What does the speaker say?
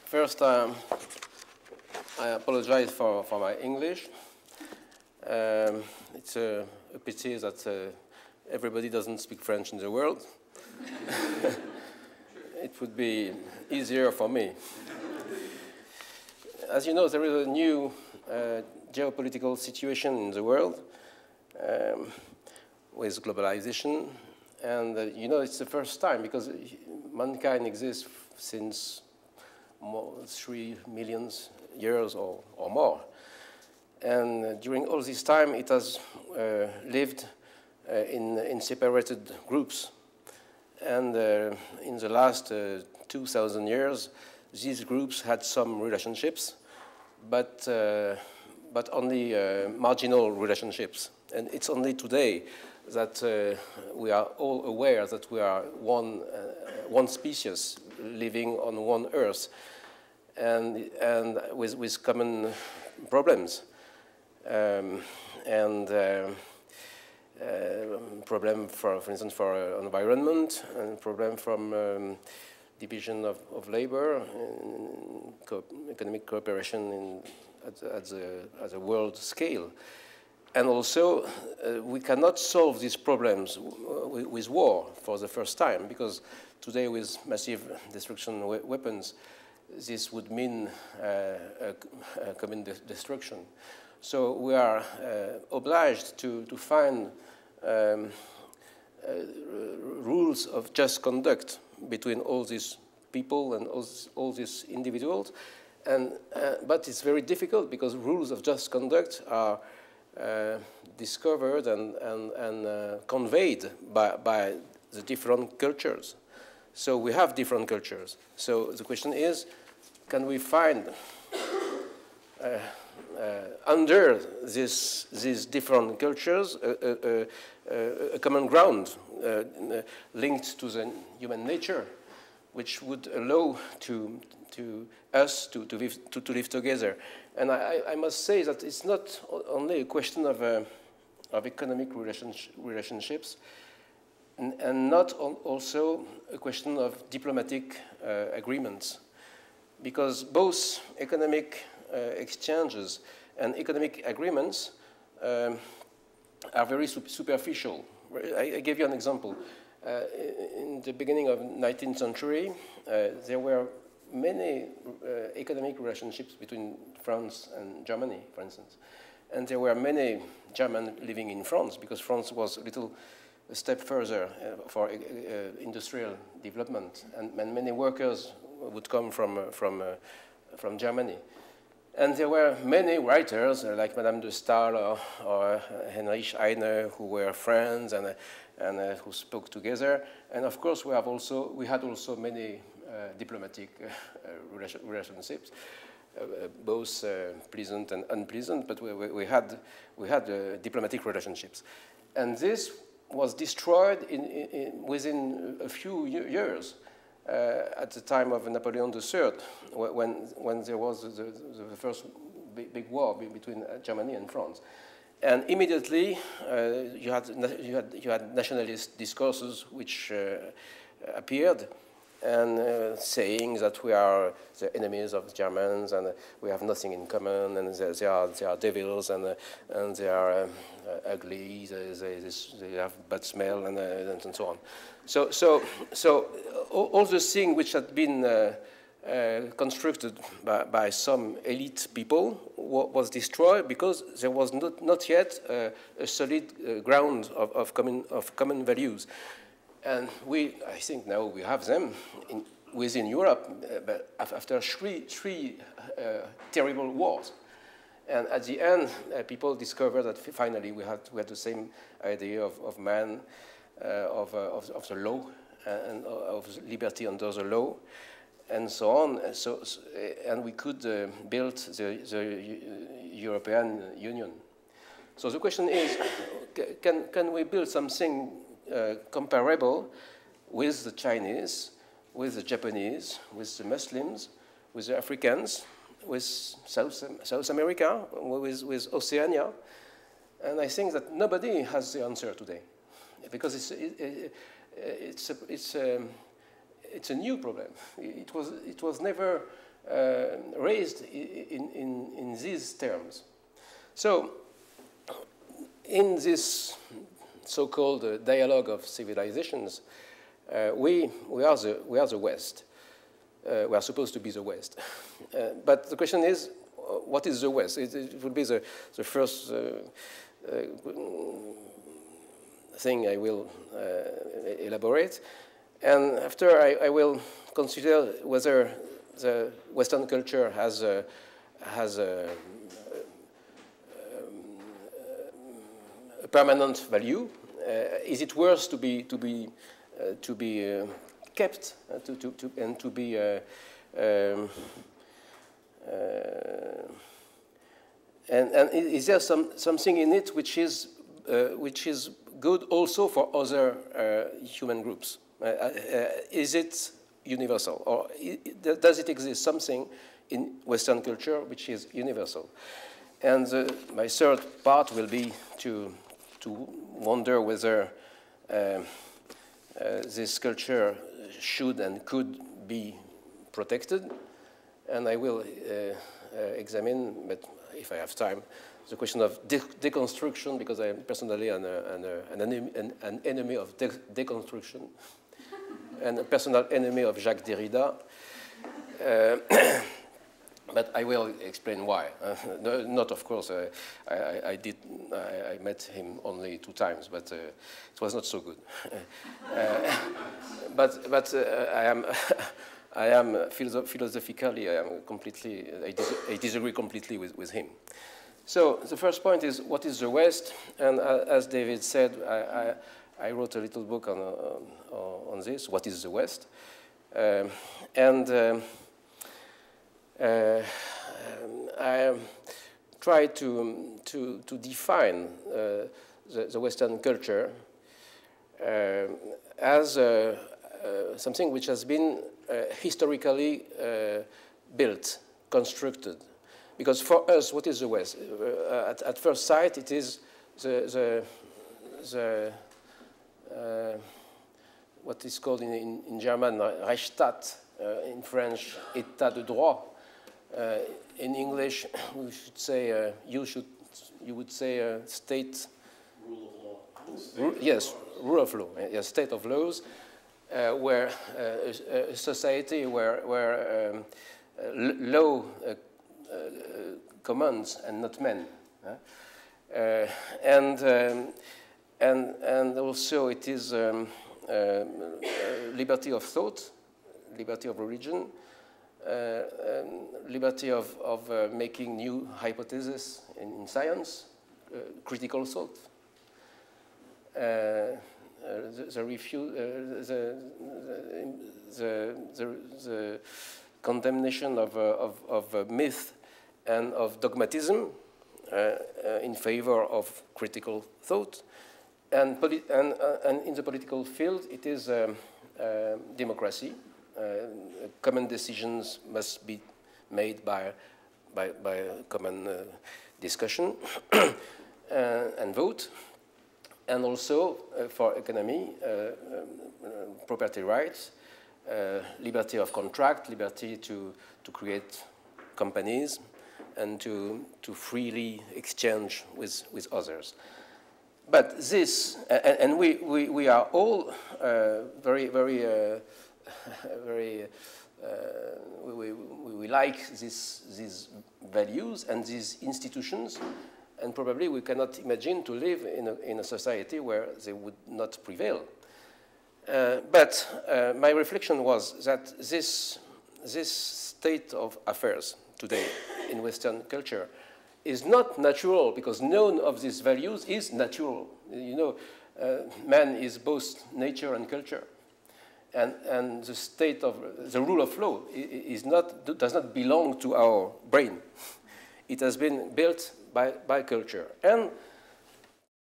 First, I apologize for my English. It's a pity that everybody doesn't speak French in the world. It would be easier for me. As you know, there is a new geopolitical situation in the world with globalization. And you know, it's the first time because mankind exists since 3 million years or more. And during all this time, it has lived in separated groups. And in the last 2,000 years, these groups had some relationships, but only marginal relationships. And it's only today that we are all aware that we are one species living on one Earth, and with common problems, problem for instance for environment, and problem from division of labor, economic cooperation at a world scale. And also, we cannot solve these problems with war for the first time, because today with massive destruction weapons, this would mean a common destruction. So we are obliged to find rules of just conduct between all these people and all these individuals. But it's very difficult because rules of just conduct are discovered and conveyed by the different cultures. So we have different cultures. So the question is, can we find under these different cultures a common ground linked to the human nature, which would allow us to live together? And I must say that it's not only a question of economic relationships, and not also a question of diplomatic agreements, because both economic exchanges and economic agreements are very superficial. I give you an example. In the beginning of the 19th century, there were many economic relationships between France and Germany, for instance. And there were many Germans living in France, because France was a step further for industrial development, and many workers would come from Germany. And there were many writers like Madame de Stael or Heinrich Heine who were friends and who spoke together. And of course, we had also many diplomatic relationships, both pleasant and unpleasant. But we had diplomatic relationships, and this was destroyed within a few years. At the time of Napoleon III, when there was the first big war between Germany and France. And immediately you had nationalist discourses which appeared, and saying that we are the enemies of the Germans and we have nothing in common, and they are devils, and they are ugly, they have bad smell, and so on. So all the things which had been constructed by some elite people was destroyed because there was not yet a solid ground of common values. And I think now we have them within Europe, but after three terrible wars. And at the end, people discovered that finally we had the same idea of man, of the law, and of liberty under the law, and so on. And we could build the European Union. So the question is, can we build something comparable with the Chinese, with the Japanese, with the Muslims, with the Africans, with South America, with Oceania? And I think that nobody has the answer today, because it's a new problem. It was never raised in these terms. So, in this so-called dialogue of civilizations, we are the West. We are supposed to be the West. But the question is, what is the West? It would be the first thing I will elaborate. And after, I will consider whether the Western culture has a permanent value. Is it worth to be kept and to be and is there something in it which is good also for other human groups? Is it universal, or does it exist something in Western culture which is universal? And my third part will be to wonder whether this culture should and could be protected. And I will examine, but if I have time, the question of deconstruction, because I am personally an enemy of deconstruction and a personal enemy of Jacques Derrida. But I will explain why. Not, of course, I met him only 2 times, but it was not so good. But I am philosophically, I disagree completely with him. So the first point is, what is the West? And as David said, I wrote a little book on this, what is the West? I try to define the Western culture as something which has been historically built, constructed. Because for us, what is the West? At first sight, it is what is called in German Rechtsstaat, in French, État de droit. In English, we should say you would say state. Rule of law. Yes, rule of law. Yes, state of laws, where a society where law commands and not men, and also it is liberty of thought, liberty of religion. Liberty of making new hypotheses in science, critical thought, the condemnation of myth and of dogmatism in favor of critical thought, and in the political field, it is democracy. Common decisions must be made by common discussion and vote. And also for economy, property rights, liberty of contract, liberty to create companies and to freely exchange with others. But this, and we are all very we like these values and these institutions, and probably we cannot imagine to live in a society where they would not prevail. But my reflection was that this state of affairs today in Western culture is not natural, because none of these values is natural. You know, man is both nature and culture. And the state of the rule of law does not belong to our brain. It has been built by culture. And